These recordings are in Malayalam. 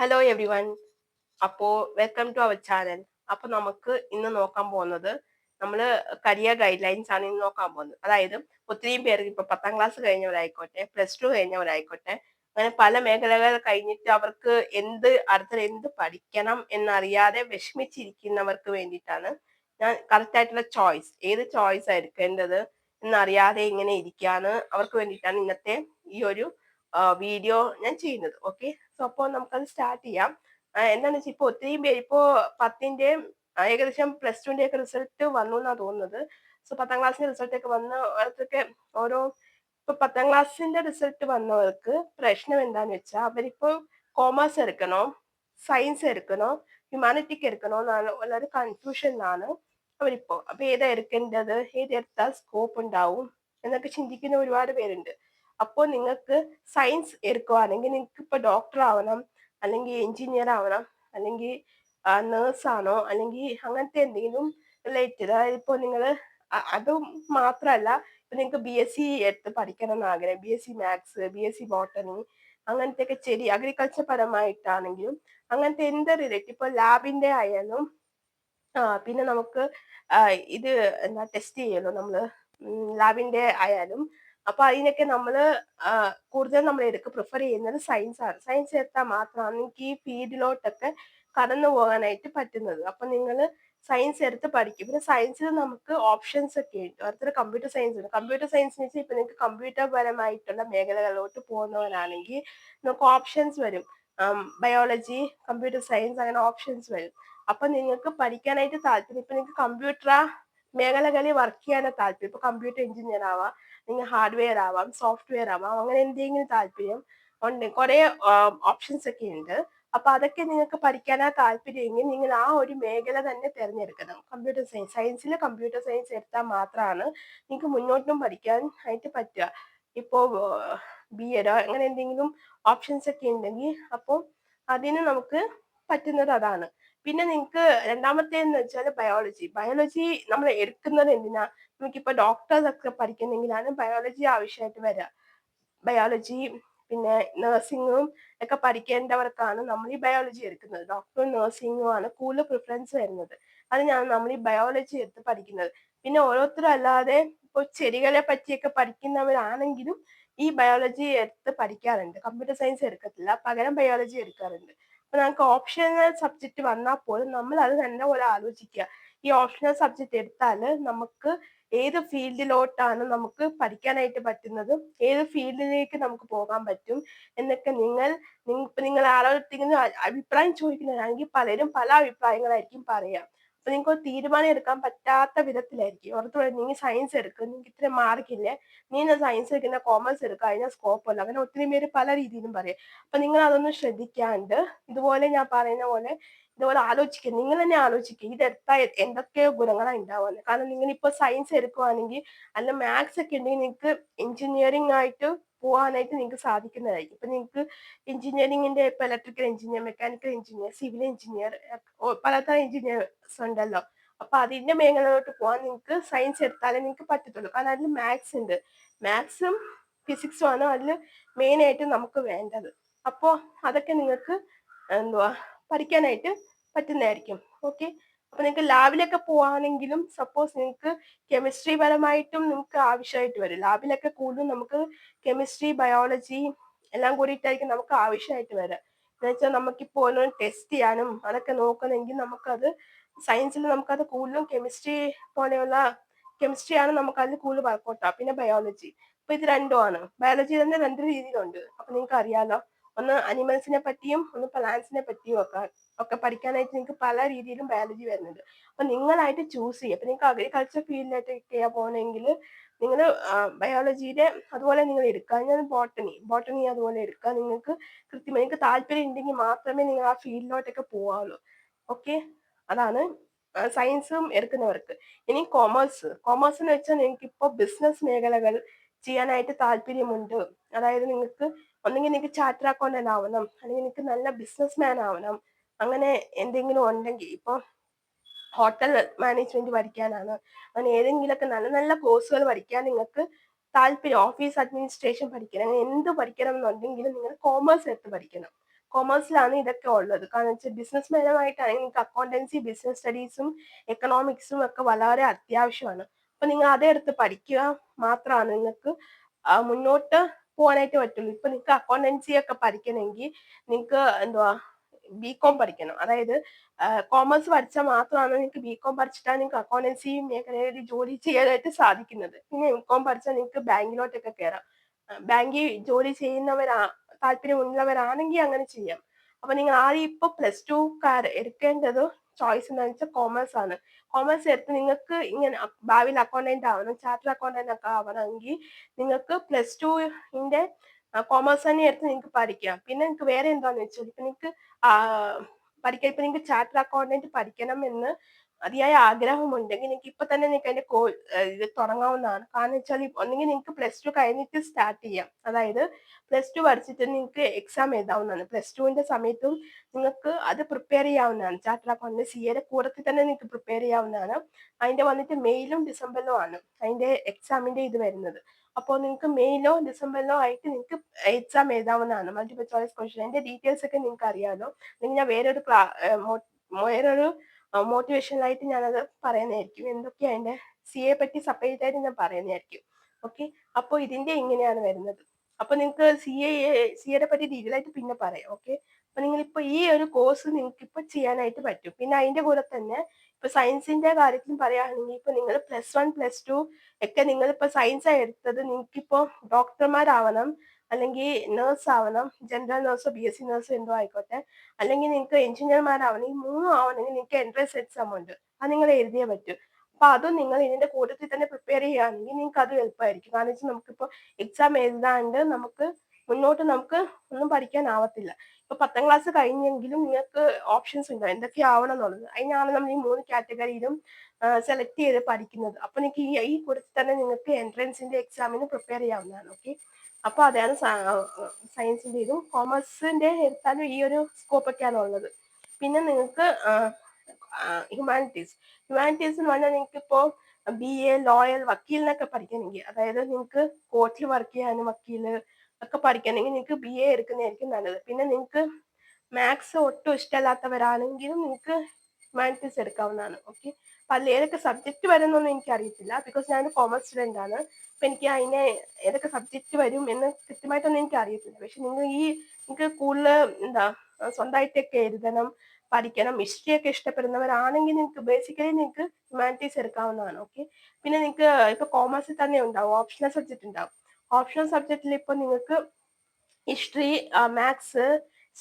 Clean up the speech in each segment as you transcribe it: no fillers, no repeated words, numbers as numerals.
Hello every one. അപ്പോൾ വെൽക്കം ടു അവർ ചാനൽ. അപ്പോൾ നമുക്ക് ഇന്ന് നോക്കാൻ പോകുന്നത് നമ്മൾ കരിയർ ഗൈഡ് ലൈൻസ് ആണ് ഇന്ന് നോക്കാൻ പോകുന്നത്. അതായത് ഒത്തിരിയും പേർക്ക് ഇപ്പൊ 10ാം ക്ലാസ് കഴിഞ്ഞവരായിക്കോട്ടെ, +2 കഴിഞ്ഞവരായിക്കോട്ടെ, അങ്ങനെ പല മേഖലകൾ കഴിഞ്ഞിട്ട് അവർക്ക് അടുത്തത് എന്ത് പഠിക്കണം എന്നറിയാതെ വിഷമിച്ചിരിക്കുന്നവർക്ക് വേണ്ടിയിട്ടാണ് ഞാൻ കറക്റ്റ് ആയിട്ടുള്ള ചോയ്സ്, ഏത് ചോയ്സ് ആ എടുക്കേണ്ടത് എന്നറിയാതെ ഇങ്ങനെ ഇരിക്കാണ് അവർക്ക് വേണ്ടിയിട്ടാണ് ഇന്നത്തെ ഈ ഒരു വീഡിയോ ഞാൻ ചെയ്യുന്നത്. ഓക്കെ, സോ അപ്പോൾ നമുക്കത് സ്റ്റാർട്ട് ചെയ്യാം. എന്താണെന്ന് വെച്ചാൽ ഇപ്പൊ ഒത്തിരിയും പേര് ഇപ്പോ 10ന്റെയും ഏകദേശം +2ന്റെ ഒക്കെ റിസൾട്ട് വന്നു എന്നാ തോന്നുന്നത്. സോ 10ാം ക്ലാസ്സിന്റെ റിസൾട്ട് ഒക്കെ വന്ന അവർക്കൊക്കെ ഓരോ ഇപ്പൊ 10ാം ക്ലാസ്സിന്റെ റിസൾട്ട് വന്നവർക്ക് പ്രശ്നം എന്താന്ന് വെച്ചാൽ അവരിപ്പോ കോമേഴ്സ് എടുക്കണോ, സയൻസ് എടുക്കണോ, ഹ്യൂമാനിറ്റിക്ക് എടുക്കണോ എന്നാണ് വളരെ കൺഫ്യൂഷനിലാണ് അവരിപ്പോ. അപ്പൊ ഏതാ എടുക്കേണ്ടത്, ഏതെടുത്താൽ സ്കോപ്പ് ഉണ്ടാവും എന്നൊക്കെ ചിന്തിക്കുന്ന ഒരുപാട് പേരുണ്ട്. അപ്പോൾ നിങ്ങൾക്ക് സയൻസ് എടുക്കുവാണെങ്കിൽ നിങ്ങൾക്ക് ഇപ്പൊ ഡോക്ടർ ആവണം, അല്ലെങ്കിൽ എഞ്ചിനീയർ ആവണം, അല്ലെങ്കിൽ നേഴ്സ് ആണോ, അല്ലെങ്കിൽ അങ്ങനത്തെ എന്തെങ്കിലും റിലേറ്റഡ്. അതായത് ഇപ്പോൾ നിങ്ങൾ അതും മാത്രമല്ല, ഇപ്പൊ നിങ്ങൾക്ക് BSc എടുത്ത് പഠിക്കണം എന്ന് ആഗ്രഹം, BSc മാത്സ്, BSc ബോട്ടണി, അങ്ങനത്തെ ഒക്കെ ശരി, അഗ്രികൾച്ചർ പരമായിട്ടാണെങ്കിലും അങ്ങനത്തെ എന്ത് റിലേറ്റഡ്, ഇപ്പൊ ലാബിന്റെ ആയാലും പിന്നെ നമുക്ക് ഇത് എന്താ ടെസ്റ്റ് ചെയ്യല്ലോ നമ്മള്, ലാബിന്റെ ആയാലും. അപ്പൊ അതിനൊക്കെ നമ്മള് കൂടുതൽ നമ്മൾ പ്രിഫർ ചെയ്യുന്നത് സയൻസ് ആണ്. സയൻസ് എടുത്താൽ മാത്രമാണ് നിങ്ങൾക്ക് ഈ ഫീൽഡിലോട്ടൊക്കെ കടന്നു പോകാനായിട്ട് പറ്റുന്നത്. അപ്പൊ നിങ്ങൾ സയൻസ് എടുത്ത് പഠിക്കും. പിന്നെ സയൻസിൽ നമുക്ക് ഓപ്ഷൻസ് ഒക്കെ ഉണ്ട്. അടുത്തൊരു കമ്പ്യൂട്ടർ സയൻസ് ഉണ്ട്. കമ്പ്യൂട്ടർ സയൻസ് എന്ന് വെച്ചാൽ ഇപ്പൊ നിങ്ങൾക്ക് കമ്പ്യൂട്ടർ പരമായിട്ടുള്ള മേഖലകളിലോട്ട് പോകുന്നവരാണെങ്കിൽ നമുക്ക് ഓപ്ഷൻസ് വരും. ബയോളജി, കമ്പ്യൂട്ടർ സയൻസ്, അങ്ങനെ ഓപ്ഷൻസ് വരും. അപ്പൊ നിങ്ങൾക്ക് പഠിക്കാനായിട്ട് താല്പര്യം, ഇപ്പൊ നിങ്ങൾക്ക് കമ്പ്യൂട്ടർ മേഖലകളിൽ വർക്ക് ചെയ്യാനാണ് താല്പര്യം, ഇപ്പൊ കമ്പ്യൂട്ടർ എഞ്ചിനീയർ ആവാം, നിങ്ങൾ ഹാർഡ്വെയർ ആവാം, സോഫ്റ്റ്വെയർ ആവാം, അങ്ങനെ എന്തെങ്കിലും താല്പര്യം ഉണ്ട്. കുറെ ഓപ്ഷൻസ് ഒക്കെ ഉണ്ട്. അപ്പൊ അതൊക്കെ നിങ്ങൾക്ക് പഠിക്കാനാ താല്പര്യമെങ്കിൽ നിങ്ങൾ ആ ഒരു മേഖല തന്നെ തിരഞ്ഞെടുക്കണം. കമ്പ്യൂട്ടർ സയൻസ്, സയൻസിൽ കമ്പ്യൂട്ടർ സയൻസ് എടുത്താൽ മാത്രമാണ് നിങ്ങൾക്ക് മുന്നോട്ടും പഠിക്കാൻ ആയിട്ട് പറ്റുക. ഇപ്പോ BEd അങ്ങനെ എന്തെങ്കിലും ഓപ്ഷൻസ് ഒക്കെ ഉണ്ടെങ്കിൽ അപ്പോൾ അതിന് നമുക്ക് പറ്റുന്നത് അതാണ്. പിന്നെ നിങ്ങൾക്ക് രണ്ടാമത്തേന്ന് വെച്ചാൽ ബയോളജി. ബയോളജി നമ്മൾ എടുക്കുന്നത് എന്തിനാ, നമുക്കിപ്പോ ഡോക്ടേഴ്സ് ഒക്കെ പഠിക്കുന്നെങ്കിലാണ് ബയോളജി ആവശ്യമായിട്ട് വരിക. ബയോളജി പിന്നെ നഴ്സിംഗും ഒക്കെ പഠിക്കേണ്ടവർക്കാണ് നമ്മൾ ഈ ബയോളജി എടുക്കുന്നത്. ഡോക്ടറും നഴ്സിംഗും ആണ് കൂടുതൽ പ്രിഫറൻസ് വരുന്നത്. അതിനാണ് നമ്മൾ ഈ ബയോളജി എടുത്ത് പഠിക്കുന്നത്. പിന്നെ ഓരോരുത്തരും അല്ലാതെ ഇപ്പോൾ ചെടികളെ പറ്റിയൊക്കെ പഠിക്കുന്നവരാണെങ്കിലും ഈ ബയോളജി എടുത്ത് പഠിക്കാറുണ്ട്. കമ്പ്യൂട്ടർ സയൻസ് എടുക്കത്തില്ല, പകരം ബയോളജി എടുക്കാറുണ്ട്. അപ്പൊ നമുക്ക് ഓപ്ഷണൽ സബ്ജക്ട് വന്നാൽ പോലും നമ്മൾ അത് നല്ലപോലെ ആലോചിക്കുക. ഈ ഓപ്ഷണൽ സബ്ജക്ട് എടുത്താൽ നമുക്ക് ഏത് ഫീൽഡിലോട്ടാണ് നമുക്ക് പഠിക്കാനായിട്ട് പറ്റുന്നത്, ഏത് ഫീൽഡിലേക്ക് നമുക്ക് പോകാൻ പറ്റും എന്നൊക്കെ നിങ്ങൾ ആരോടെങ്കിലും അഭിപ്രായം ചോദിക്കുന്നതാണെങ്കിൽ പലരും പല അഭിപ്രായങ്ങളായിരിക്കും പറയാം. അപ്പൊ നിങ്ങൾക്ക് ഒരു തീരുമാനം എടുക്കാൻ പറ്റാത്ത വിധത്തിലായിരിക്കും. ഓർത്ത് പറയും, നീ സയൻസ് എടുക്കുക, നിങ്ങൾക്ക് ഇത്ര മാർക്കില്ലേ, നീ സയൻസ് എടുക്കുന്ന കോമേഴ്സ് എടുക്കുക, അതിന് സ്കോപ്പ് അല്ല, അങ്ങനെ ഒത്തിരി പേര് പല രീതിയിലും പറയും. അപ്പൊ നിങ്ങൾ അതൊന്നും ശ്രദ്ധിക്കാണ്ട് ഇതുപോലെ ഞാൻ പറയുന്ന പോലെ ഇതുപോലെ ആലോചിക്കുക, നിങ്ങൾ തന്നെ ആലോചിക്കുക ഇതെടുത്താൽ എന്തൊക്കെ ഗുണങ്ങളാണ് ഉണ്ടാവുന്നത്. കാരണം നിങ്ങൾ ഇപ്പൊ സയൻസ് എടുക്കുവാണെങ്കിൽ അല്ല മാത്സ് ഒക്കെ ഉണ്ടെങ്കിൽ നിങ്ങൾക്ക് എഞ്ചിനീയറിംഗ് ആയിട്ട് പോകാനായിട്ട് നിങ്ങൾക്ക് സാധിക്കുന്നതായിരിക്കും. ഇപ്പൊ നിങ്ങൾക്ക് എഞ്ചിനീയറിംഗിന്റെ ഇപ്പൊ electrical engineer, mechanical engineer, civil engineer, പലതരം എഞ്ചിനീയേഴ്സ് ഉണ്ടല്ലോ. അപ്പൊ അതിന്റെ മേഖലയിലോട്ട് പോകാൻ നിങ്ങൾക്ക് സയൻസ് എടുത്താലേ നിങ്ങൾക്ക് പറ്റത്തുള്ളൂ. കാരണം അതിൽ മാത്സ് ഉണ്ട്, മാത്സും ഫിസിക്സും ആണ് അതിൽ മെയിൻ ആയിട്ട് നമുക്ക് വേണ്ടത്. അപ്പോ അതൊക്കെ നിങ്ങൾക്ക് എന്തുവാ പഠിക്കാനായിട്ട് പറ്റുന്നതായിരിക്കും. ഓക്കെ, അപ്പൊ നിങ്ങൾക്ക് ലാബിലൊക്കെ പോവാണെങ്കിലും സപ്പോസ് നിങ്ങൾക്ക് കെമിസ്ട്രി പരമായിട്ടും നിങ്ങൾക്ക് ആവശ്യമായിട്ട് വരും. ലാബിലൊക്കെ കൂടുതലും നമുക്ക് കെമിസ്ട്രി, ബയോളജി എല്ലാം കൂടിയിട്ടായിരിക്കും നമുക്ക് ആവശ്യമായിട്ട് വരിക. എന്ന് വെച്ചാൽ നമുക്കിപ്പോൾ ഓരോ ടെസ്റ്റ് ചെയ്യാനും അതൊക്കെ നോക്കണമെങ്കിൽ നമുക്കത് സയൻസിൽ നമുക്കത് കൂടുതലും പോലെയുള്ള കെമിസ്ട്രിയാണ് നമുക്ക് അതിൽ കൂടുതൽ വർക്കൗട്ടാ. പിന്നെ ബയോളജി, അപ്പൊ ഇത് രണ്ടുമാണ്. ബയോളജി തന്നെ രണ്ട് രീതിയിലുണ്ട്. അപ്പൊ നിങ്ങൾക്ക് അറിയാലോ, ഒന്ന് അനിമൽസിനെ പറ്റിയും ഒന്ന് പ്ലാന്റ്സിനെ പറ്റിയും ഒക്കെ പഠിക്കാനായിട്ട് നിങ്ങൾക്ക് പല രീതിയിലും ബയോളജി വരുന്നുണ്ട്. അപ്പൊ നിങ്ങളായിട്ട് ചൂസ് ചെയ്യുക. അപ്പൊ നിങ്ങൾക്ക് അഗ്രികൾച്ചർ ഫീൽഡിലേക്കൊക്കെയാ പോകുന്നതെങ്കിൽ നിങ്ങൾ ബയോളജിയുടെ അതുപോലെ നിങ്ങൾ എടുക്കുക. ഞാൻ ബോട്ടണി അതുപോലെ എടുക്കുക. നിങ്ങൾക്ക് കൃത്യമായി നിങ്ങൾക്ക് താല്പര്യം ഉണ്ടെങ്കിൽ മാത്രമേ നിങ്ങൾ ആ ഫീൽഡിലോട്ടൊക്കെ പോവാവുള്ളൂ. ഓക്കെ, അതാണ് സയൻസും എടുക്കുന്നവർക്ക്. ഇനി കോമേഴ്സ് എന്ന് വെച്ചാൽ നിങ്ങൾക്ക് ഇപ്പോൾ ബിസിനസ് മേഖലകൾ ചെയ്യാനായിട്ട് താല്പര്യമുണ്ട്. അതായത് നിങ്ങൾക്ക് ഒന്നെങ്കിൽ നിങ്ങൾക്ക് ചാർട്ടർ അക്കൗണ്ടന്റ് ആവണം, അല്ലെങ്കിൽ നിങ്ങൾക്ക് നല്ല ബിസിനസ് ആവണം, അങ്ങനെ എന്തെങ്കിലും ഉണ്ടെങ്കിൽ ഇപ്പൊ ഹോട്ടൽ മാനേജ്മെന്റ് പഠിക്കാനാണ്, അങ്ങനെ ഏതെങ്കിലുമൊക്കെ നല്ല നല്ല കോഴ്സുകൾ പഠിക്കാൻ നിങ്ങൾക്ക് താല്പര്യം, ഓഫീസ് അഡ്മിനിസ്ട്രേഷൻ പഠിക്കണം, അങ്ങനെ എന്ത് പഠിക്കണം എന്നുണ്ടെങ്കിലും നിങ്ങൾ കോമേഴ്സ് എടുത്ത് പഠിക്കണം. കൊമേഴ്സിലാണ് ഇതൊക്കെ ഉള്ളത്. കാരണം വെച്ചാൽ ബിസിനസ് പരമായിട്ടാണെങ്കിൽ നിങ്ങൾക്ക് അക്കൗണ്ടൻസി, ബിസിനസ് സ്റ്റഡീസും എക്കണോമിക്സും ഒക്കെ വളരെ അത്യാവശ്യമാണ്. അപ്പൊ നിങ്ങൾ അതെടുത്ത് പഠിക്കുക മാത്രമാണ് നിങ്ങൾക്ക് മുന്നോട്ട് പോകാനായിട്ട് പറ്റുള്ളൂ. ഇപ്പൊ നിങ്ങൾക്ക് അക്കൗണ്ടൻസി ഒക്കെ പഠിക്കണമെങ്കിൽ നിങ്ങൾക്ക് എന്തുവാ ബികോം പഠിക്കണം. അതായത് കോമേഴ്സ് പഠിച്ചാൽ മാത്രമാണ് നിങ്ങൾക്ക് ബികോം പഠിച്ചിട്ടാണ് നിങ്ങൾക്ക് അക്കൗണ്ടൻസി മേഖലയിൽ ജോലി ചെയ്യാനായിട്ട് സാധിക്കുന്നത്. പിന്നെ എംകോം പഠിച്ചാൽ നിങ്ങൾക്ക് ബാങ്കിലോട്ടൊക്കെ കയറാം. ബാങ്കിൽ ജോലി താല്പര്യമുള്ളവരാണെങ്കിൽ അങ്ങനെ ചെയ്യാം. അപ്പൊ നിങ്ങൾ ആദ്യം ഇപ്പൊ +2 എടുക്കേണ്ടത് ചോയ്സ് എന്താണെന്ന് വെച്ചാൽ കോമേഴ്സ് ആണ്. കോമേഴ്സ് എടുത്ത് നിങ്ങൾക്ക് ഇങ്ങനെ ഭാവിയിൽ അക്കൗണ്ടന്റ് ആവണം, ചാർട്ടേഡ് അക്കൗണ്ടന്റ് ഒക്കെ ആവണമെങ്കിൽ നിങ്ങൾക്ക് +2ന്റെ കോമേഴ്സ് തന്നെ എടുത്ത് നിങ്ങൾക്ക് പഠിക്കാം. പിന്നെ നിങ്ങൾക്ക് വേറെ എന്താന്ന് വെച്ചാൽ ഇപ്പൊ നിങ്ങൾക്ക് പഠിക്കാൻ ഇപ്പൊ നിങ്ങൾക്ക് ചാർട്ടേഡ് അക്കൗണ്ടന്റ് പഠിക്കണം എന്ന് അതിയായ ആഗ്രഹമുണ്ടെങ്കിൽ നിങ്ങൾക്ക് ഇപ്പൊ തന്നെ നിങ്ങൾക്ക് അതിന്റെ ഇത് തുടങ്ങാവുന്നതാണ്. കാരണം വെച്ചാൽ ഒന്നെങ്കിൽ നിങ്ങൾക്ക് +2 കഴിഞ്ഞിട്ട് സ്റ്റാർട്ട് ചെയ്യാം. അതായത് +2 പഠിച്ചിട്ട് നിങ്ങൾക്ക് എക്സാം എഴുതാവുന്നതാണ്. +2ന്റെ സമയത്തും നിങ്ങൾക്ക് അത് പ്രിപ്പയർ ചെയ്യാവുന്നതാണ്. ചാർട്ടേഡ് അക്കൗണ്ടന്റ് CA കൂടത്തിൽ തന്നെ നിങ്ങൾക്ക് പ്രിപ്പയർ ചെയ്യാവുന്നതാണ്. അതിന്റെ വന്നിട്ട് മെയിലും ഡിസംബറിലും ആണ് അതിന്റെ എക്സാമിന്റെ ഇത് വരുന്നത്. അപ്പോൾ നിങ്ങൾക്ക് മെയിലോ ഡിസംബറിലോ ആയിട്ട് നിങ്ങൾക്ക് എക്സാം എഴുതാവുന്നതാണ്. Multiple choice question. അതിന്റെ ഡീറ്റെയിൽസ് ഒക്കെ നിങ്ങൾക്ക് അറിയാമല്ലോ. അല്ലെങ്കിൽ ഞാൻ വേറൊരു മോട്ടിവേഷനായിട്ട് ഞാനത് പറയുന്നതായിരിക്കും. എന്തൊക്കെയാ അതിന്റെ CA പറ്റി സെപ്പറേറ്റ് ആയിട്ട് ഞാൻ പറയുന്നതായിരിക്കും. ഓക്കെ, അപ്പോൾ ഇതിന്റെ ഇങ്ങനെയാണ് വരുന്നത്. അപ്പൊ നിങ്ങൾക്ക് CAയുടെ പറ്റി ഡീറ്റെയിൽ ആയിട്ട് പിന്നെ പറയാം. ഓക്കെ, അപ്പൊ നിങ്ങളിപ്പോ ഈ ഒരു കോഴ്സ് നിങ്ങൾക്ക് ഇപ്പൊ ചെയ്യാനായിട്ട് പറ്റും. പിന്നെ അതിന്റെ കൂടെ തന്നെ ഇപ്പൊ സയൻസിന്റെ കാര്യത്തിൽ പറയുകയാണെങ്കിൽ ഇപ്പൊ നിങ്ങൾ +1 +2 ഒക്കെ നിങ്ങളിപ്പോ സയൻസ് എടുത്തത് നിങ്ങൾക്കിപ്പോ ഡോക്ടർമാരാവണം, അല്ലെങ്കിൽ നേഴ്സ് ആവണം, ജനറൽ നേഴ്സോ BSc നേഴ്സോ എന്തോ ആയിക്കോട്ടെ, അല്ലെങ്കിൽ നിങ്ങൾക്ക് എഞ്ചിനീയർമാരാവണം. ഈ മൂന്നും ആവണമെങ്കിൽ നിങ്ങൾക്ക് എൻട്രൻസ് എക്സാം ഉണ്ട്. അത് നിങ്ങൾ എഴുതിയേ പറ്റൂ. അപ്പൊ അതും നിങ്ങൾ ഇതിന്റെ കൂട്ടത്തിൽ തന്നെ പ്രിപ്പയർ ചെയ്യുകയാണെങ്കിൽ നിങ്ങൾക്ക് അത് എളുപ്പമായിരിക്കും. കാരണം വെച്ചാൽ നമുക്കിപ്പോ എക്സാം എഴുതാണ്ട് നമുക്ക് ഒന്നും പഠിക്കാനാവത്തില്ല. ഇപ്പൊ 10ാം ക്ലാസ് കഴിഞ്ഞെങ്കിലും നിങ്ങൾക്ക് ഓപ്ഷൻസ് ഉണ്ട് എന്തൊക്കെയാവണം എന്നുള്ളത്. അതിനാണ് നമ്മൾ ഈ 3 കാറ്റഗറിയിലും സെലക്ട് ചെയ്ത് പഠിക്കുന്നത്. അപ്പൊ നിങ്ങൾക്ക് ഈ കൂട്ടത്തിൽ തന്നെ നിങ്ങൾക്ക് എൻട്രൻസിന്റെ എക്സാമിന് പ്രിപ്പയർ ചെയ്യാവുന്നതാണ്. ഓക്കെ, അപ്പൊ അതാണ് സയൻസിന്റെ ഇതും. കോമേഴ്സിന്റെ എടുത്താലും ഈ ഒരു സ്കോപ്പ് ഒക്കെയാണ് ഉള്ളത്. പിന്നെ നിങ്ങൾക്ക് ഹ്യൂമാനിറ്റീസ് എന്ന് പറഞ്ഞാൽ നിങ്ങൾക്ക് ഇപ്പോ BA ലോയർ വക്കീലിനൊക്കെ പഠിക്കണമെങ്കിൽ, അതായത് നിങ്ങൾക്ക് കോർട്ടിൽ വർക്ക് ചെയ്യാനും വക്കീല് ഒക്കെ പഠിക്കണമെങ്കിൽ നിങ്ങൾക്ക് BA എടുക്കുന്നതായിരിക്കും നല്ലത്. പിന്നെ നിങ്ങൾക്ക് മാത്സ് ഒട്ടും ഇഷ്ടമല്ലാത്തവരാണെങ്കിലും നിങ്ങൾക്ക് ഹ്യൂമാനിറ്റീസ് എടുക്കാവുന്നതാണ്. ഓക്കെ, അപ്പൊ അതിൽ ഏതൊക്കെ സബ്ജക്ട് വരുന്നൊന്നും എനിക്ക് അറിയത്തില്ല. ബിക്കോസ് ഞാൻ കോമേഴ്സ് സ്റ്റുഡന്റ് ആണ്. അപ്പൊ എനിക്ക് അതിനെ ഏതൊക്കെ സബ്ജക്ട് വരും എന്ന് കൃത്യമായിട്ടൊന്നും എനിക്ക് അറിയത്തില്ല. പക്ഷെ നിങ്ങൾക്ക് കൂടുതൽ സ്വന്തമായിട്ടൊക്കെ എഴുതണം, പഠിക്കണം, ഹിസ്റ്ററി ഒക്കെ ഇഷ്ടപ്പെടുന്നവരാണെങ്കിൽ നിങ്ങൾക്ക് ഹ്യൂമാനിറ്റീസ് എടുക്കാവുന്നതാണ്. ഓക്കെ, പിന്നെ നിങ്ങൾക്ക് ഇപ്പൊ കോമേഴ്സിൽ തന്നെ ഉണ്ടാവും ഓപ്ഷണൽ സബ്ജക്ട് ഉണ്ടാവും. ഓപ്ഷണൽ സബ്ജക്റ്റിൽ ഇപ്പൊ നിങ്ങൾക്ക് ഹിസ്റ്ററി, മാത്സ്,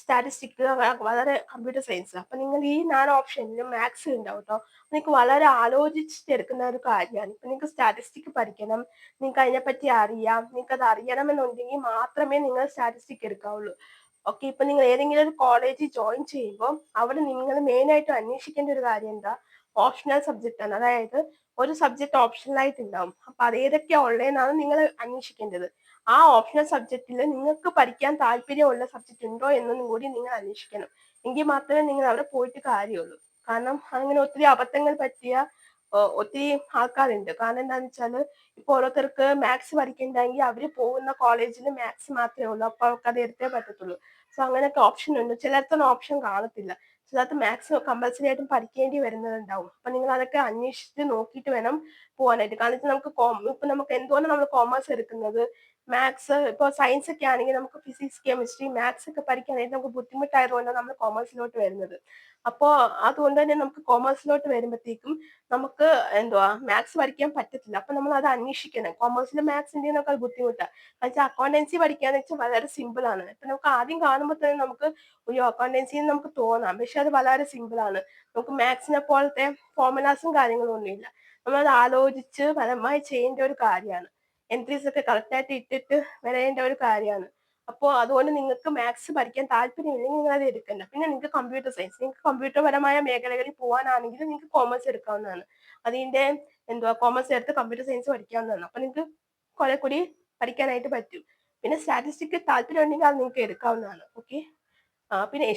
സ്റ്റാറ്റിസ്റ്റിക്സ്, വളരെ കമ്പ്യൂട്ടർ സയൻസ്. അപ്പൊ നിങ്ങൾ ഈ 4 ഓപ്ഷനിലും മാത്സ് ഉണ്ടാവും കേട്ടോ. നിങ്ങൾക്ക് വളരെ ആലോചിച്ചിട്ട് എടുക്കുന്ന ഒരു കാര്യമാണ്. ഇപ്പൊ നിങ്ങൾക്ക് സ്റ്റാറ്റിസ്റ്റിക് പഠിക്കണം, നിങ്ങൾക്ക് അതിനെപ്പറ്റി അറിയാം, നിങ്ങൾക്ക് അത് അറിയണമെന്നുണ്ടെങ്കിൽ മാത്രമേ നിങ്ങൾ സ്റ്റാറ്റിസ്റ്റിക് എടുക്കാവുള്ളൂ. ഓക്കെ, ഇപ്പൊ നിങ്ങൾ ഏതെങ്കിലും ഒരു കോളേജിൽ ജോയിൻ ചെയ്യുമ്പോൾ അവിടെ നിങ്ങൾ മെയിൻ ആയിട്ട് അന്വേഷിക്കേണ്ട ഒരു കാര്യം എന്താ, ഓപ്ഷണൽ സബ്ജക്റ്റ് ആണ്. അതായത് ഒരു സബ്ജക്ട് ഓപ്ഷണൽ ആയിട്ട് ഉണ്ടാവും. അപ്പൊ അത് ഏതൊക്കെയാ ഉള്ളതെന്നാണ് നിങ്ങൾ അന്വേഷിക്കേണ്ടത്. ആ ഓപ്ഷണൽ സബ്ജക്റ്റിൽ നിങ്ങൾക്ക് പഠിക്കാൻ താല്പര്യമുള്ള സബ്ജക്ട് ഉണ്ടോ എന്നും കൂടി നിങ്ങൾ അന്വേഷിക്കണം. എങ്കിൽ മാത്രമേ നിങ്ങൾ അവിടെ പോയിട്ട് കാര്യമുള്ളൂ. കാരണം അങ്ങനെ ഒത്തിരി അബദ്ധങ്ങൾ പറ്റിയ ഒത്തിരി ആൾക്കാരുണ്ട്. കാരണം എന്താന്ന് വെച്ചാല് ഇപ്പൊ ഓരോരുത്തർക്ക് മാത്സ് പഠിക്കണ്ടെങ്കിൽ അവര് പോകുന്ന കോളേജിൽ മാത്സ് മാത്രമേ ഉള്ളൂ. അപ്പൊ അവർക്ക് അത് എടുത്തേ പറ്റത്തുള്ളൂ. സോ അങ്ങനെയൊക്കെ ഓപ്ഷൻ ഉണ്ട്. ചിലർക്കൊന്നും ഓപ്ഷൻ കാണത്തില്ല. ചിലർക്ക് മാത്സ് കമ്പൽസറി ആയിട്ടും പഠിക്കേണ്ടി വരുന്നതുണ്ടാവും. അപ്പൊ നിങ്ങൾ അതൊക്കെ അന്വേഷിച്ച് നോക്കിയിട്ട് വേണം പോകാനായിട്ട്. കാരണം വെച്ചാൽ നമുക്ക് എന്തുകൊണ്ടാണ് നമ്മൾ കോമേഴ്സ് എടുക്കുന്നത്, മാത്സ് ഇപ്പൊ സയൻസ് ഒക്കെ ആണെങ്കിൽ നമുക്ക് ഫിസിക്സ്, കെമിസ്ട്രി, മാത്സ് ഒക്കെ പഠിക്കാനായിട്ട് നമുക്ക് ബുദ്ധിമുട്ടായതുകൊണ്ടാണ് നമ്മൾ കോമേഴ്സിലോട്ട് വരുന്നത്. അപ്പോ അതുകൊണ്ട് തന്നെ നമുക്ക് കോമേഴ്സിലോട്ട് വരുമ്പോഴത്തേക്കും നമുക്ക് മാത്സ് പഠിക്കാൻ പറ്റത്തില്ല. അപ്പൊ നമ്മൾ അത് അന്വേഷിക്കണം. കോമേഴ്സിലെ മാത്സിന്റെയൊക്കെ ബുദ്ധിമുട്ടാണ്. എന്നുവെച്ചാൽ അക്കൗണ്ടൻസി പഠിക്കാന്ന് വെച്ചാൽ വളരെ സിമ്പിൾ ആണ്. ഇപ്പൊ നമുക്ക് ആദ്യം കാണുമ്പോൾ തന്നെ നമുക്ക് ഒരു അക്കൗണ്ടൻസി എന്ന് നമുക്ക് തോന്നാം. പക്ഷെ അത് വളരെ സിമ്പിൾ ആണ്. നമുക്ക് മാത്സിനെ പോലത്തെ ഫോർമുലാസും കാര്യങ്ങളും ഒന്നുമില്ല. നമ്മളത് ആലോചിച്ച് ഫലമായി ചെയ്യേണ്ട ഒരു കാര്യമാണ്. എൻട്രീസ് ഒക്കെ കറക്റ്റ് ആയിട്ട് ഇട്ടിട്ട് വരേണ്ട ഒരു കാര്യമാണ്. അപ്പോൾ അതുകൊണ്ട് നിങ്ങൾക്ക് മാത്സ് പഠിക്കാൻ താല്പര്യമില്ലെങ്കിൽ നിങ്ങൾ അത് എടുക്കണ്ട. പിന്നെ നിങ്ങൾക്ക് കമ്പ്യൂട്ടർ പരമായ മേഖലകളിൽ പോകാനാണെങ്കിൽ നിങ്ങൾക്ക് കോമേഴ്സ് എടുക്കാവുന്നതാണ്. അതിന്റെ കോമേഴ്സ് എടുത്ത് കമ്പ്യൂട്ടർ സയൻസ് പഠിക്കാവുന്നതാണ്. അപ്പൊ നിങ്ങൾക്ക് കുറെ കൂടി പഠിക്കാനായിട്ട് പറ്റും. പിന്നെ സ്റ്റാറ്റിസ്റ്റിക് താല്പര്യം ഉണ്ടെങ്കിൽ അത് നിങ്ങൾക്ക് എടുക്കാവുന്നതാണ്. ഓക്കെ, പിന്നെ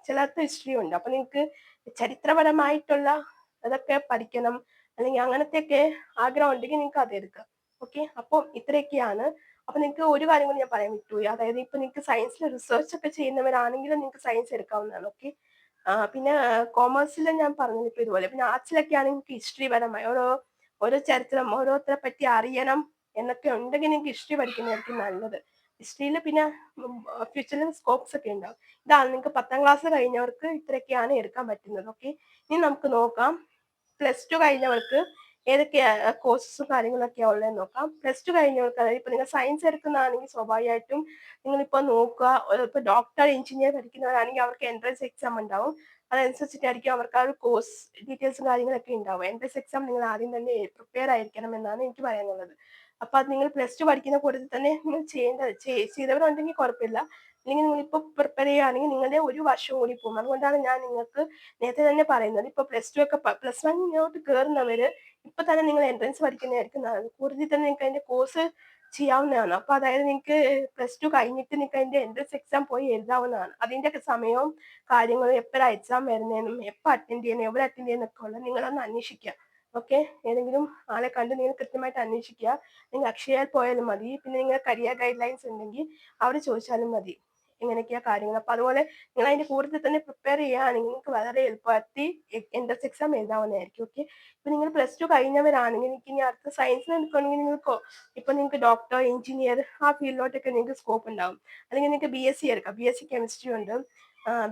ചിലർക്ക് ഹിസ്റ്ററി ഉണ്ട്. അപ്പൊ നിങ്ങൾക്ക് ചരിത്രപരമായിട്ടുള്ള അതൊക്കെ പഠിക്കണം, അല്ലെങ്കിൽ അങ്ങനത്തെയൊക്കെ ആഗ്രഹം ഉണ്ടെങ്കിൽ നിങ്ങൾക്ക് അത് എടുക്കാം. ഓക്കെ, അപ്പം ഇത്രയൊക്കെയാണ്. അപ്പൊ നിങ്ങൾക്ക് ഒരു കാര്യം കൂടി ഞാൻ പറയാൻ വിട്ടുപോയി. അതായത് ഇപ്പൊ നിങ്ങൾക്ക് സയൻസിൽ റിസർച്ച് ഒക്കെ ചെയ്യുന്നവരാണെങ്കിലും നിങ്ങൾക്ക് സയൻസ് എടുക്കാവുന്നതാണ്. ഓക്കെ. പിന്നെ കോമേഴ്സിൽ ഞാൻ പറഞ്ഞത് ഇപ്പൊ ഇതുപോലെ. പിന്നെ ആർട്സിലൊക്കെ ആണെങ്കിൽ നിങ്ങൾക്ക് ഹിസ്റ്ററി പരമായി ഓരോ ചരിത്രം ഓരോരുത്തരെ പറ്റി അറിയണം എന്നൊക്കെ ഉണ്ടെങ്കിൽ നിങ്ങൾക്ക് ഹിസ്റ്ററി പഠിക്കുന്നതായിരിക്കും നല്ലത്. ഹിസ്റ്ററിയിൽ പിന്നെ ഫ്യൂച്ചറിൽ സ്കോപ്സ് ഒക്കെ ഉണ്ടാവും. ഇതാണ് നിങ്ങൾക്ക് 10ാം ക്ലാസ് കഴിഞ്ഞവർക്ക് ഇത്രയൊക്കെയാണ് എടുക്കാൻ പറ്റുന്നത്. ഓക്കെ. ഇനി നമുക്ക് നോക്കാം +2 കഴിഞ്ഞവർക്ക് ഏതൊക്കെയാ കോഴ്സസും കാര്യങ്ങളൊക്കെയാ ഉള്ളതെന്ന് നോക്കാം. +2 കഴിഞ്ഞവർക്ക്, അതായത് ഇപ്പൊ നിങ്ങൾ സയൻസ് എടുക്കുന്നതാണെങ്കിൽ സ്വാഭാവികമായിട്ടും നിങ്ങളിപ്പോ നോക്കുക, ഇപ്പൊ ഡോക്ടർ എഞ്ചിനീയർ പഠിക്കുന്നവരാണെങ്കിൽ അവർക്ക് എൻട്രൻസ് എക്സാം ഉണ്ടാവും. അതനുസരിച്ചിട്ടായിരിക്കും അവർക്ക് ആ ഒരു കോഴ്സ് ഡീറ്റെയിൽസും കാര്യങ്ങളൊക്കെ ഉണ്ടാവും. എൻട്രൻസ് എക്സാം നിങ്ങൾ ആദ്യം തന്നെ പ്രിപ്പയർ ആയിരിക്കണം എന്നാണ് എനിക്ക് പറയാനുള്ളത്. അപ്പൊ അത് നിങ്ങൾ +2 പഠിക്കുന്ന കൂട്ടത്തിൽ തന്നെ നിങ്ങൾ ചെയ്തവരുണ്ടെങ്കിൽ കുഴപ്പമില്ല. അല്ലെങ്കിൽ നിങ്ങൾ ഇപ്പൊ പ്രിപ്പയർ ചെയ്യുകയാണെങ്കിൽ നിങ്ങളുടെ ഒരു വർഷം കൂടി പോകും. അതുകൊണ്ടാണ് ഞാൻ നിങ്ങൾക്ക് നേരത്തെ തന്നെ പറയുന്നത്. ഇപ്പൊ +2 ഒക്കെ +1 കയറുന്നവര് ഇപ്പൊ തന്നെ നിങ്ങൾ എൻട്രൻസ് പഠിക്കുന്നതായിരിക്കും നല്ലത്. കൂടുതൽ തന്നെ നിങ്ങൾക്ക് അതിന്റെ കോഴ്സ് ചെയ്യാവുന്നതാണ്. അപ്പൊ അതായത് നിങ്ങൾക്ക് +2 കഴിഞ്ഞിട്ട് നിങ്ങൾക്ക് അതിന്റെ എൻട്രൻസ് എക്സാം പോയി എഴുതാവുന്നതാണ്. അതിന്റെ ഒക്കെ സമയവും കാര്യങ്ങളും എപ്പോഴാ എക്സാം വരുന്നതെന്നും എപ്പോൾ അറ്റൻഡ് ചെയ്യണം എവിടെ അറ്റൻഡ് ചെയ്യുന്നൊക്കെ ഉള്ളത് നിങ്ങളൊന്ന് അന്വേഷിക്കുക. ഓക്കെ. ഏതെങ്കിലും ആളെ കണ്ട് നിങ്ങൾ കൃത്യമായിട്ട് അന്വേഷിക്കുക. നിങ്ങൾ അക്ഷയയിൽ പോയാലും മതി. പിന്നെ നിങ്ങൾ കരിയർ ഗൈഡ് ലൈൻസ് ഉണ്ടെങ്കിൽ അവിടെ ചോദിച്ചാലും മതി എങ്ങനെയൊക്കെയാ കാര്യങ്ങൾ. അപ്പൊ അതുപോലെ നിങ്ങൾ അതിന്റെ കൂടുതൽ തന്നെ പ്രിപ്പയർ ചെയ്യുകയാണെങ്കിൽ നിങ്ങൾക്ക് വളരെ എളുപ്പത്തിൽ എൻട്രൻസ് എക്സാം എഴുതാവുന്നതായിരിക്കും. ഓക്കെ. ഇപ്പൊ നിങ്ങൾ +2 കഴിഞ്ഞവരാണെങ്കിൽ നിങ്ങൾക്ക് ഇനി അടുത്ത സയൻസ് എടുക്കുകയാണെങ്കിൽ നിങ്ങൾക്ക് ഇപ്പൊ നിങ്ങൾക്ക് ഡോക്ടർ എഞ്ചിനീയർ ആ ഫീൽഡിലോട്ടൊക്കെ നിങ്ങൾക്ക് സ്കോപ്പ് ഉണ്ടാവും. അല്ലെങ്കിൽ നിങ്ങൾക്ക് BSc എടുക്കാം. BSc കെമിസ്ട്രി ഉണ്ട്,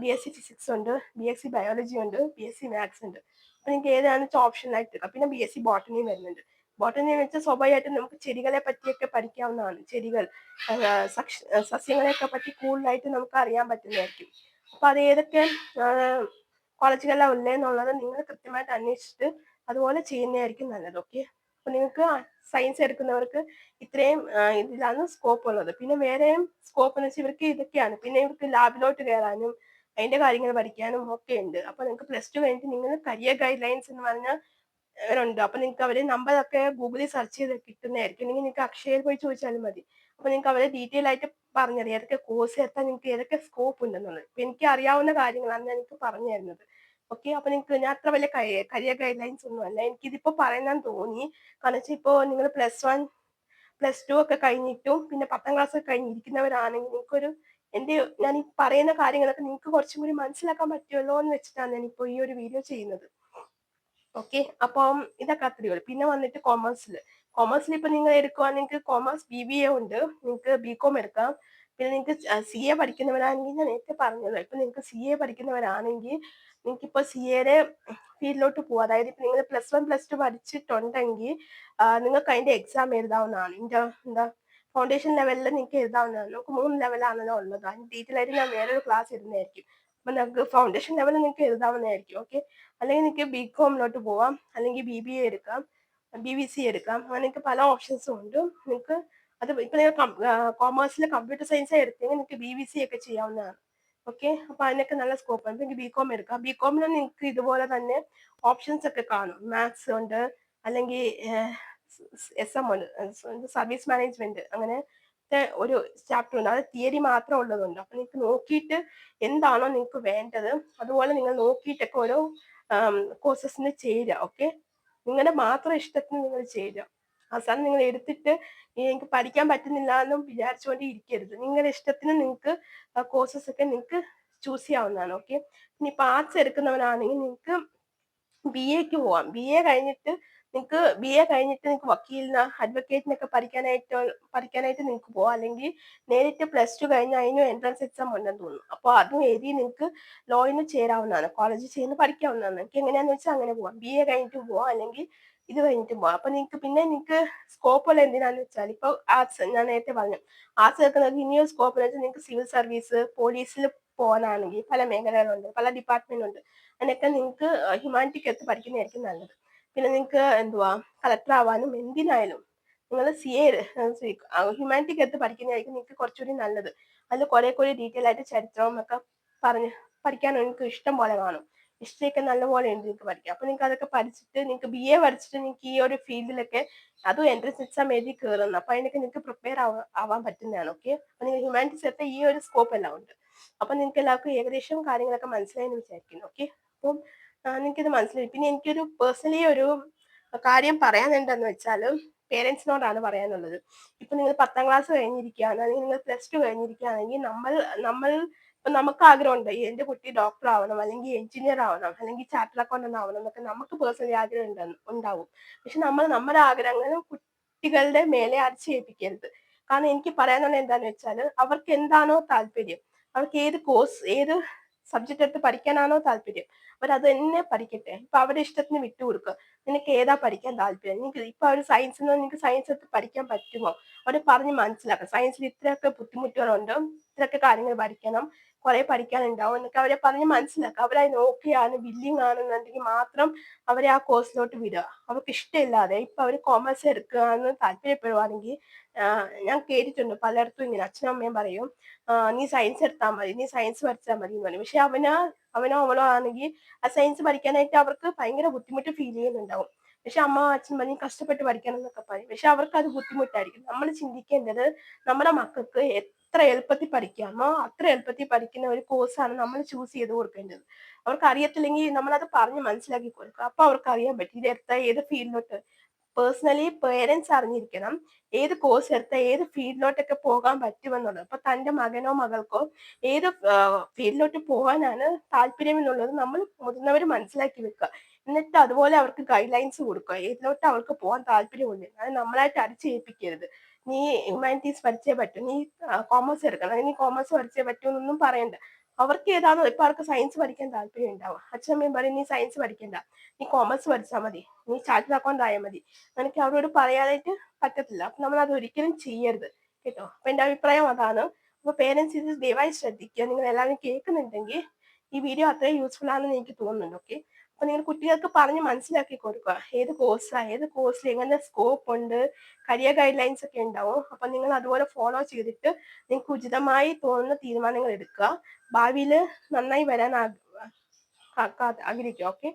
BSc ഫിസിക്സ് ഉണ്ട്, BSc ബയോളജി ഉണ്ട്, BSc മാത്സ് ഉണ്ട്. അപ്പൊ നിങ്ങൾക്ക് ഏതാണെന്ന് വെച്ചാൽ ഓപ്ഷൻ ആയിട്ട് എടുക്കാം. പിന്നെ BSc ബോട്ടണി വരുന്നുണ്ട്. ബോട്ടണി എന്ന് വെച്ചാൽ സ്വാഭാവികമായിട്ടും നമുക്ക് ചെടികളെ പറ്റിയൊക്കെ പഠിക്കാവുന്നതാണ്. ചെടികൾ, സസ്യങ്ങളെയൊക്കെ പറ്റി കൂടുതലായിട്ട് നമുക്ക് അറിയാൻ പറ്റുന്നതായിരിക്കും. അപ്പൊ അത് ഏതൊക്കെ കോളേജുകളിലാണ് ഉള്ളതെന്നുള്ളത് നിങ്ങൾ കൃത്യമായിട്ട് അന്വേഷിച്ചിട്ട് അതുപോലെ ചെയ്യുന്നതായിരിക്കും നല്ലത്. ഓക്കെ. അപ്പൊ നിങ്ങൾക്ക് സയൻസ് എടുക്കുന്നവർക്ക് ഇത്രയും ഇതിലാണ് സ്കോപ്പ് ഉള്ളത്. പിന്നെ വേറെയും സ്കോപ്പ് എന്ന് വെച്ചാൽ ഇവർക്ക് ഇതൊക്കെയാണ്. പിന്നെ ഇവർക്ക് ലാബിലോട്ട് കയറാനും അതിന്റെ കാര്യങ്ങൾ പഠിക്കാനും ഒക്കെ ഉണ്ട്. അപ്പൊ നിങ്ങൾക്ക് +2 കഴിഞ്ഞിട്ട് നിങ്ങൾ കരിയർ ഗൈഡ് ലൈൻസ് എന്ന് പറഞ്ഞ ഉണ്ട്. അപ്പൊ നിങ്ങൾക്ക് അവരെ നമ്പറൊക്കെ ഗൂഗിളിൽ സെർച്ച് ചെയ്ത് കിട്ടുന്നതായിരിക്കും. അല്ലെങ്കിൽ നിങ്ങൾക്ക് അക്ഷയയിൽ പോയി ചോദിച്ചാലും മതി. അപ്പൊ നിങ്ങൾക്ക് അവരെ ഡീറ്റെയിൽ ആയിട്ട് പറഞ്ഞുതരാം ഏതൊക്കെ കോഴ്സ് എടുത്താൽ നിങ്ങൾക്ക് ഏതൊക്കെ സ്കോപ്പ് ഉണ്ടെന്നുള്ളത്. ഇപ്പൊ എനിക്ക് അറിയാവുന്ന കാര്യങ്ങളാണ് ഞാൻ എനിക്ക് പറഞ്ഞു തരുന്നത്. ഓക്കെ. അപ്പൊ നിങ്ങൾക്ക് ഞാൻ അത്ര വലിയ കരിയർ ഗൈഡ് ലൈൻസ് ഒന്നും അല്ല. എനിക്കിതിപ്പോ പറയണമെന്ന് തോന്നി. കാരണം വെച്ചാൽ ഇപ്പോ നിങ്ങൾ +1 +2 ഒക്കെ കഴിഞ്ഞിട്ടും പിന്നെ 10ാം ക്ലാസ് ഒക്കെ കഴിഞ്ഞിരിക്കുന്നവരാണെങ്കിൽ നിങ്ങൾക്കൊരു എന്റെ ഞാൻ ഈ പറയുന്ന കാര്യങ്ങളൊക്കെ നിങ്ങൾക്ക് കുറച്ചും കൂടി മനസ്സിലാക്കാൻ പറ്റുമല്ലോ എന്ന് വെച്ചിട്ടാണ് ഞാനിപ്പോ ഈ ഒരു വീഡിയോ ചെയ്യുന്നത്. ഓക്കെ. അപ്പം ഇതൊക്കെ അത്രയേ ഉള്ളൂ. പിന്നെ വന്നിട്ട് കൊമേഴ്സിൽ ഇപ്പൊ നിങ്ങൾ എടുക്കുവാണെങ്കിൽ കൊമേഴ്സ് BBA ഉണ്ട്. നിങ്ങൾക്ക് BCom എടുക്കാം. പിന്നെ നിങ്ങൾക്ക് CA പഠിക്കുന്നവരാണെങ്കിൽ ഞാൻ നേരത്തെ പറഞ്ഞല്ലോ. ഇപ്പൊ നിങ്ങൾക്ക് CA പഠിക്കുന്നവരാണെങ്കിൽ നിങ്ങൾക്ക് ഇപ്പൊ CAയുടെ ഫീൽഡിലോട്ട് പോവാം. അതായത് ഇപ്പൊ നിങ്ങൾ +1 +2 പഠിച്ചിട്ടുണ്ടെങ്കിൽ നിങ്ങൾക്ക് അതിന്റെ എക്സാം എഴുതാവുന്നതാണ്. എന്താ ഫൗണ്ടേഷൻ ലെവലിൽ നിങ്ങൾക്ക് എഴുതാവുന്നതാണ്. നമുക്ക് 3 ലെവലാണല്ലോ ഉള്ളത്. അതിന് ഡീറ്റെയിൽ ആയിട്ട് ഞാൻ വേറൊരു ക്ലാസ് ഇടുന്നതായിരിക്കും. അപ്പൊ നിങ്ങൾക്ക് ഫൗണ്ടേഷൻ ലെവലിൽ നിങ്ങൾക്ക് എഴുതാവുന്നതായിരിക്കും. ഓക്കെ. അല്ലെങ്കിൽ നിങ്ങൾക്ക് BComലോട്ട് പോവാം, അല്ലെങ്കിൽ BBA എടുക്കാം, BBC എടുക്കാം. അങ്ങനെ നിങ്ങൾക്ക് പല ഓപ്ഷൻസും ഉണ്ട്. നിങ്ങൾക്ക് അത് ഇപ്പൊ നിങ്ങൾ കോമേഴ്സിൽ കമ്പ്യൂട്ടർ സയൻസ് എടുത്തെങ്കിൽ നിങ്ങൾക്ക് BBC ഒക്കെ ചെയ്യാവുന്നതാണ്. ഓക്കെ. അപ്പൊ അതിനൊക്കെ നല്ല സ്കോപ്പ് ഉണ്ട്. നിങ്ങൾക്ക് BCom എടുക്കാം. BComൽ നിങ്ങൾക്ക് ഇതുപോലെ തന്നെ ഓപ്ഷൻസ് ഒക്കെ കാണും. മാത്സ് ഉണ്ട്, അല്ലെങ്കിൽ SM ഉണ്ട്, സർവീസ് മാനേജ്മെന്റ്, അങ്ങനെ ഒരു ചാപ്റ്റർ ഉണ്ട്. അത് തിയറി മാത്രം ഉള്ളതുണ്ട്. അപ്പൊ നിങ്ങൾക്ക് നോക്കിയിട്ട് എന്താണോ നിങ്ങൾക്ക് വേണ്ടത് അതുപോലെ നിങ്ങൾ നോക്കിയിട്ടൊക്കെ ഓരോ കോഴ്സസിന് ചേരുക. ഓക്കെ. നിങ്ങളുടെ മാത്രം ഇഷ്ടത്തിന് നിങ്ങൾ ചേരുക. അവസാനം നിങ്ങൾ എടുത്തിട്ട് എനിക്ക് പഠിക്കാൻ പറ്റുന്നില്ല എന്നും വിചാരിച്ചുകൊണ്ട് ഇരിക്കരുത്. നിങ്ങളുടെ ഇഷ്ടത്തിന് നിങ്ങൾക്ക് കോഴ്സസ് ഒക്കെ നിങ്ങൾക്ക് ചൂസ് ചെയ്യാവുന്നതാണ്. ഓക്കെ. ഇനിയിപ്പോൾ ആർട്സ് എടുക്കുന്നവരാണെങ്കിൽ നിങ്ങൾക്ക് BAക്ക് പോവാം. BA കഴിഞ്ഞിട്ട് നിങ്ങൾക്ക് വക്കീലിന് അഡ്വക്കേറ്റിനൊക്കെ പഠിക്കാനായിട്ട് നിങ്ങൾക്ക് പോവാം. അല്ലെങ്കിൽ നേരിട്ട് +2 കഴിഞ്ഞ് അതിനും എൻട്രൻസ് എക്സാം ഉണ്ടെന്ന് തോന്നുന്നു. അപ്പോൾ അതും എഴുതി നിങ്ങൾക്ക് ലോയിന് ചേരാവുന്നതാണ്. കോളേജിൽ ചേർന്ന് പഠിക്കാവുന്നതാണ്. നിങ്ങൾക്ക് എങ്ങനെയാന്ന് വെച്ചാൽ അങ്ങനെ പോവാം. BA കഴിഞ്ഞിട്ട് പോവാം, അല്ലെങ്കിൽ ഇത് കഴിഞ്ഞിട്ട് പോവാം. അപ്പൊ നിങ്ങൾക്ക് സ്കോപ്പ് ഉള്ള എന്തിനാന്ന് വെച്ചാൽ ഇപ്പൊ ആർട്സ് ഞാൻ നേരത്തെ പറഞ്ഞു. ആർട്സ് എടുക്കുന്നവർക്ക് ഇനിയൊരു സ്കോപ്പ് എന്ന് വെച്ചാൽ നിങ്ങൾക്ക് സിവിൽ സർവീസ്, പോലീസിൽ പോകാനാണെങ്കിൽ പല മേഖലകളുണ്ട്, പല ഡിപ്പാർട്ട്മെന്റ് ഉണ്ട്. അതിനൊക്കെ നിങ്ങൾക്ക് ഹ്യൂമാനിറ്റിക്ക് എടുത്ത് പഠിക്കുന്നതായിരിക്കും നല്ലത്. പിന്നെ നിങ്ങൾക്ക് കളക്ടർ ആവാനും എന്തിനായാലും നിങ്ങൾ CA ഹ്യൂമാനിറ്റിക്ക് എടുത്ത് പഠിക്കുന്നതായിരിക്കും നിങ്ങൾക്ക് കുറച്ചുകൂടി നല്ലത്. അതിൽ കുറെ ഡീറ്റെയിൽ ആയിട്ട് ചരിത്രവും ഒക്കെ പറഞ്ഞ് പഠിക്കാൻ നിങ്ങൾക്ക് ഇഷ്ടം പോലെ കാണും. ഹിസ്റ്ററി നല്ലപോലെ ഉണ്ട് നിങ്ങൾക്ക് പഠിക്കാം. അപ്പൊ നിങ്ങൾക്ക് അതൊക്കെ പഠിച്ചിട്ട് നിങ്ങൾക്ക് BA പഠിച്ചിട്ട് നിങ്ങൾക്ക് ഈ ഒരു ഫീൽഡിലൊക്കെ അതും എൻട്രൻസ് എക്സാം എഴുതി കയറുന്നു. അപ്പൊ അതിനൊക്കെ നിങ്ങൾക്ക് പ്രിപ്പയർ ആവാൻ പറ്റുന്നതാണ്. ഓക്കെ. അപ്പൊ നിങ്ങൾ ഹ്യൂമാനിറ്റീസ് എടുത്ത ഈ ഒരു സ്കോപ്പ് എല്ലാം ഉണ്ട്. അപ്പൊ നിങ്ങൾക്ക് എല്ലാവർക്കും ഏകദേശം കാര്യങ്ങളൊക്കെ മനസ്സിലായെന്ന് വിചാരിക്കുന്നു. ഓക്കെ. അപ്പം നിങ്ങൾക്കിത് മനസ്സിലായി. പിന്നെ എനിക്കൊരു പേഴ്സണലി ഒരു കാര്യം പറയാൻ എന്താന്ന് വെച്ചാൽ പേരൻസിനോടാണ് പറയാനുള്ളത്. ഇപ്പൊ നിങ്ങൾ 10ാം ക്ലാസ് കഴിഞ്ഞിരിക്കുകയാണ്, അല്ലെങ്കിൽ നിങ്ങൾ +2 കഴിഞ്ഞിരിക്കുകയാണെങ്കിൽ നമ്മൾ ഇപ്പൊ നമുക്ക് ആഗ്രഹമുണ്ട് എന്റെ കുട്ടി ഡോക്ടർ ആവണം, അല്ലെങ്കിൽ എഞ്ചിനീയർ ആവണം, അല്ലെങ്കിൽ ചാർട്ടേഡ് അക്കൗണ്ടന്റ് ആവണം എന്നൊക്കെ നമുക്ക് പേഴ്സണലി ആഗ്രഹം ഉണ്ടാവും. പക്ഷെ നമ്മൾ നമ്മുടെ ആഗ്രഹങ്ങൾ കുട്ടികളുടെ മേലെ അടിച്ചേൽപ്പിക്കരുത്. കാരണം എനിക്ക് പറയാനുള്ളത് എന്താന്ന് വെച്ചാല് അവർക്ക് എന്താണോ താല്പര്യം, അവർക്ക് ഏത് സബ്ജക്ട് എടുത്ത് പഠിക്കാനാണോ താല്പര്യം, അവരത് തന്നെ പഠിക്കട്ടെ. ഇപ്പൊ അവരുടെ ഇഷ്ടത്തിന് വിട്ടുകൊടുക്കുക. നിനക്ക് ഏതാ പഠിക്കാൻ താല്പര്യം? നിനക്ക് ഇപ്പൊ അവര് സയൻസിന് നിനക്ക് സയൻസ് എടുത്ത് പഠിക്കാൻ പറ്റുമോ? അവരെ പറഞ്ഞ് മനസ്സിലാക്കുക. സയൻസിൽ ഇത്രയൊക്കെ ബുദ്ധിമുട്ടുകളുണ്ട്, ഇത്രയൊക്കെ കാര്യങ്ങൾ പഠിക്കണം, കുറെ പഠിക്കാനുണ്ടാവും എന്നൊക്കെ അവരെ പറഞ്ഞ് മനസ്സിലാക്കുക. അവരതിന് ഓക്കെയാണ്, വില്ലിങ് ആണെന്നുണ്ടെങ്കിൽ മാത്രം അവരെ ആ കോഴ്സിലോട്ട് വിടുക. അവർക്ക് ഇഷ്ടമില്ലാതെ ഇപ്പൊ അവര് കോമേഴ്സ് എടുക്കുക എന്ന് താല്പര്യപ്പെടുവാണെങ്കിൽ, ഞാൻ കേട്ടിട്ടുണ്ട് പലയിടത്തും ഇങ്ങനെ അച്ഛനും അമ്മയും പറയും, നീ സയൻസ് എടുത്താൽ മതി, നീ സയൻസ് പഠിച്ചാൽ മതി എന്ന് പറയും. പക്ഷെ അവനോ അവളോ ആണെങ്കിൽ ആ സയൻസ് പഠിക്കാനായിട്ട് അവർക്ക് ഭയങ്കര ബുദ്ധിമുട്ട് ഫീൽ ചെയ്യുന്നുണ്ടാവും. പക്ഷെ അമ്മ അച്ഛൻ പറയും കഷ്ടപ്പെട്ട് പഠിക്കണം എന്നൊക്കെ പറയും. പക്ഷെ അവർക്ക് അത് ബുദ്ധിമുട്ടായിരിക്കും. നമ്മൾ ചിന്തിക്കേണ്ടത് നമ്മുടെ മക്കൾക്ക് എത്ര എളുപ്പത്തിൽ പഠിക്കാമോ അത്ര എളുപ്പത്തിൽ പഠിക്കുന്ന ഒരു കോഴ്സാണ് നമ്മൾ ചൂസ് ചെയ്ത് കൊടുക്കേണ്ടത്. അവർക്ക് അറിയത്തില്ലെങ്കിൽ നമ്മളത് പറഞ്ഞ് മനസ്സിലാക്കി കൊടുക്കുക. അപ്പൊ അവർക്ക് അറിയാൻ പറ്റും ഇത് എടുത്താൽ ഏത് ഫീൽഡിലോട്ട്. പേഴ്സണലി പേരൻസ് അറിഞ്ഞിരിക്കണം ഏത് കോഴ്സ് എടുത്താൽ ഏത് ഫീൽഡിലോട്ടൊക്കെ പോകാൻ പറ്റുമെന്നുള്ളത്. അപ്പൊ തന്റെ മകനോ മകൾക്കോ ഏത് ഫീൽഡിലോട്ട് പോകാനാണ് താല്പര്യം എന്നുള്ളത് നമ്മൾ മുതിർന്നവർ മനസ്സിലാക്കി വെക്കുക. എന്നിട്ട് അതുപോലെ അവർക്ക് ഗൈഡ് ലൈൻസ് കൊടുക്കുക. ഏതിലോട്ട് അവർക്ക് പോകാൻ താല്പര്യമുണ്ട്. അത് നമ്മളായിട്ട് അടിച്ചേൽപ്പിക്കരുത്. നീ ഹ്യൂമാനിറ്റീസ് പഠിച്ചേ പറ്റൂ, നീ കോമേഴ്സ് എടുക്കണം, അല്ലെങ്കിൽ നീ കോമേഴ്സ് പഠിച്ചേ പറ്റൂ എന്നൊന്നും പറയണ്ട. അവർക്ക് ഏതാണോ ഇപ്പൊ അവർക്ക് സയൻസ് പഠിക്കാൻ താല്പര്യം ഉണ്ടാവും. അച്ഛനമ്മയും പറയും നീ സയൻസ് പഠിക്കണ്ട, നീ കോമേഴ്സ് പഠിച്ചാൽ മതി, നീ ചാർട്ടേഡ് അക്കൗണ്ട് ആയാൽ മതി. എനിക്ക് അവരോട് പറയാനായിട്ട് പറ്റത്തില്ല. അപ്പൊ നമ്മൾ അത് ഒരിക്കലും ചെയ്യരുത് കേട്ടോ. അപ്പൊ എന്റെ അഭിപ്രായം അതാണ്. അപ്പൊ പേരൻസ് ഇത് ദയവായി ശ്രദ്ധിക്കുക. നിങ്ങൾ എല്ലാവരും കേൾക്കുന്നുണ്ടെങ്കിൽ ഈ വീഡിയോ അത്രയും യൂസ്ഫുൾ ആണെന്ന് എനിക്ക് തോന്നുന്നുണ്ട്. ഓക്കെ, അപ്പൊ നിങ്ങൾ കുട്ടികൾക്ക് പറഞ്ഞ് മനസ്സിലാക്കി കൊടുക്കുക ഏത് കോഴ്സിൽ എങ്ങനെ സ്കോപ്പ് ഉണ്ട്, കരിയർ ഗൈഡ് ലൈൻസ് ഒക്കെ ഉണ്ടാവും. അപ്പൊ നിങ്ങൾ അതുപോലെ ഫോളോ ചെയ്തിട്ട് നിങ്ങൾക്ക് ഉചിതമായി തോന്നുന്ന തീരുമാനങ്ങൾ എടുക്കുക. ഭാവിയിൽ നന്നായി വരാൻ ആഗ്രഹിക്കുക. ഓക്കെ,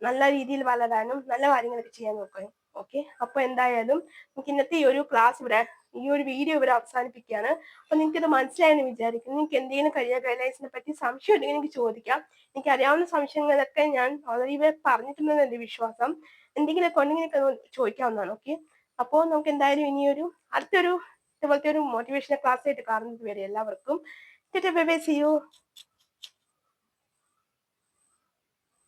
നല്ല രീതിയിൽ വളരാനും നല്ല കാര്യങ്ങളൊക്കെ ചെയ്യാൻ നോക്കുക. ഓക്കെ, അപ്പൊ എന്തായാലും നമുക്ക് ഇന്നത്തെ ഈ ഒരു വീഡിയോ ഇവിടെ അവസാനിപ്പിക്കുകയാണ്. അപ്പൊ നിങ്ങൾക്ക് ഇത് മനസ്സിലായെന്ന് വിചാരിക്കുന്നു. നിങ്ങൾക്ക് എന്തെങ്കിലും കരിയർ ഗൈഡൻസിനെ പറ്റി സംശയം ഉണ്ടെങ്കിൽ എനിക്ക് ചോദിക്കാം. എനിക്ക് അറിയാവുന്ന സംശയങ്ങളൊക്കെ ഞാൻ ഓൾറെഡി ഇവിടെ പറഞ്ഞിട്ടുണ്ടെന്ന് എന്റെ വിശ്വാസം. എന്തെങ്കിലുമൊക്കെ ഉണ്ടെങ്കിൽ എനിക്ക് ചോദിക്കാവുന്നതാണ്. ഓക്കെ, അപ്പോൾ നമുക്ക് എന്തായാലും ഇനിയൊരു അടുത്തൊരു ഇതുപോലത്തെ ഒരു മോട്ടിവേഷണൽ ക്ലാസ് ആയിട്ട് കാണുന്നത് വരെ എല്ലാവർക്കും സി യു.